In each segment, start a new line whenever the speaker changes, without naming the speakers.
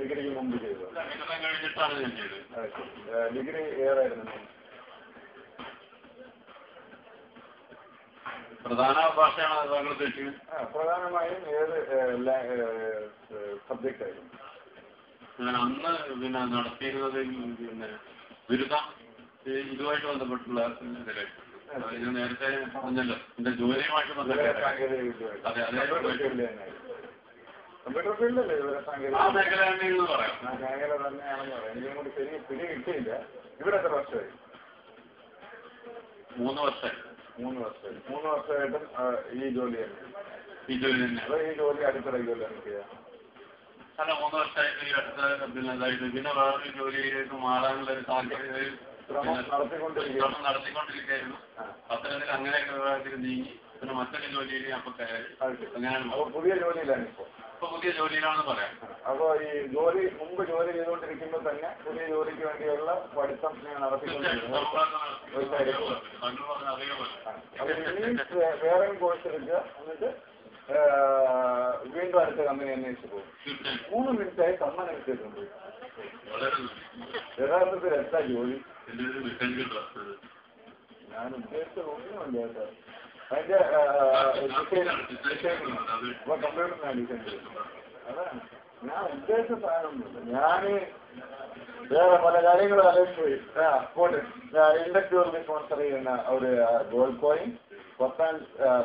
ഡിഗ്രിക്ക് മുമ്പ് ചെയ്തു.
കഴിഞ്ഞിട്ടാണ് ഞാൻ ചെയ്തത്.
ഡിഗ്രി ഏതായിരുന്നു?
പ്രധാന ഭാഷയാണ് താങ്കൾ ഉദ്ദേശിക്കുന്നത്?
പ്രധാനമായും ഏത് സബ്ജക്റ്റ് ആയിരുന്നു?
ഞാൻ അന്ന് പിന്നെ നടത്തിയിരുന്നത് പിന്നെ ബിരുദം ഇതുമായിട്ട് ബന്ധപ്പെട്ടുള്ള ഞാൻ നേരത്തെ പറഞ്ഞല്ലോ എന്റെ ജോലിയുമായിട്ട് ബന്ധപ്പെട്ട. അതെ അതെ,
കമ്പ്യൂട്ടർ ഫീൽഡല്ലേ വിവര സാങ്കേതിക
മേഖല തന്നെയെന്ന് പറയാം.
മേഖല തന്നെയാണെന്ന് പറയാം. എനിക്കും കൂടി ശരി പിടി കിട്ടിയില്ല. ഇവിടെ എത്ര വർഷമായി?
3 വർഷമായി.
3 വർഷമായി. 3 വർഷമായിട്ടും ഈ ജോലി തന്നെ?
ഈ ജോലി തന്നെ.
അതോ ഈ ജോലി അടുത്തിടെ ജോലിയാണ് ചെയ്യാം?
അല്ല, 3 വർഷമായിട്ട് ഈ അടുത്ത പിന്നെ പിന്നെ വേറൊരു ജോലിയിലേക്ക് മാറാനുള്ള ഒരു സാധ്യത നടത്തിക്കൊണ്ടിരിക്കുകയായിരുന്നു. അത്തരത്തിൽ അങ്ങനെയൊക്കെ നീങ്ങി പിന്നെ മറ്റൊരു ജോലിയിൽ അപ്പൊ അങ്ങനെയാണ്.
പുതിയ ജോലിയിലാണ് ഇപ്പൊ
പുതിയ ജോലിയിലാണെന്ന് പറയാം.
അപ്പൊ ഈ ജോലി മുമ്പ് ജോലി ചെയ്തുകൊണ്ടിരിക്കുമ്പോൾ തന്നെ പുതിയ ജോലിക്ക് വേണ്ടിയുള്ള പഠിത്തം നടത്തിക്കൊണ്ടിരിക്കുന്നു. അപ്പൊ ഇനിയും വേറെ കോഴ്സ് എടുക്കുക, എന്നിട്ട് വീണ്ടും അടുത്ത കമ്പനി അന്വേഷിച്ച് പോകും. 3 മിനിറ്റായി കമ്മൻ എടുത്തിട്ടുണ്ട്. യഥാർത്ഥത്തിൽ എന്താ ജോലി? ഞാൻ ഉദ്ദേശിച്ച ഒന്നുമല്ല കേട്ടോ. അതിന്റെ കമ്പ്യൂട്ടറിനാണ് ഡിസൈൻ ചെയ്യുന്നത്. അതാണ് ഞാൻ ഉദ്ദേശിച്ച സാധനമൊന്നുമില്ല. ഞാൻ വേറെ പല കാര്യങ്ങളും ആലോചിച്ച് പോയി. പോട്ടെ, ഇൻഡക്ട് സ്പോൺസർ ചെയ്യുന്ന ഒരു ഗോൾഡ് കോയിൻ 10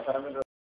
പാരാമീറ്റർ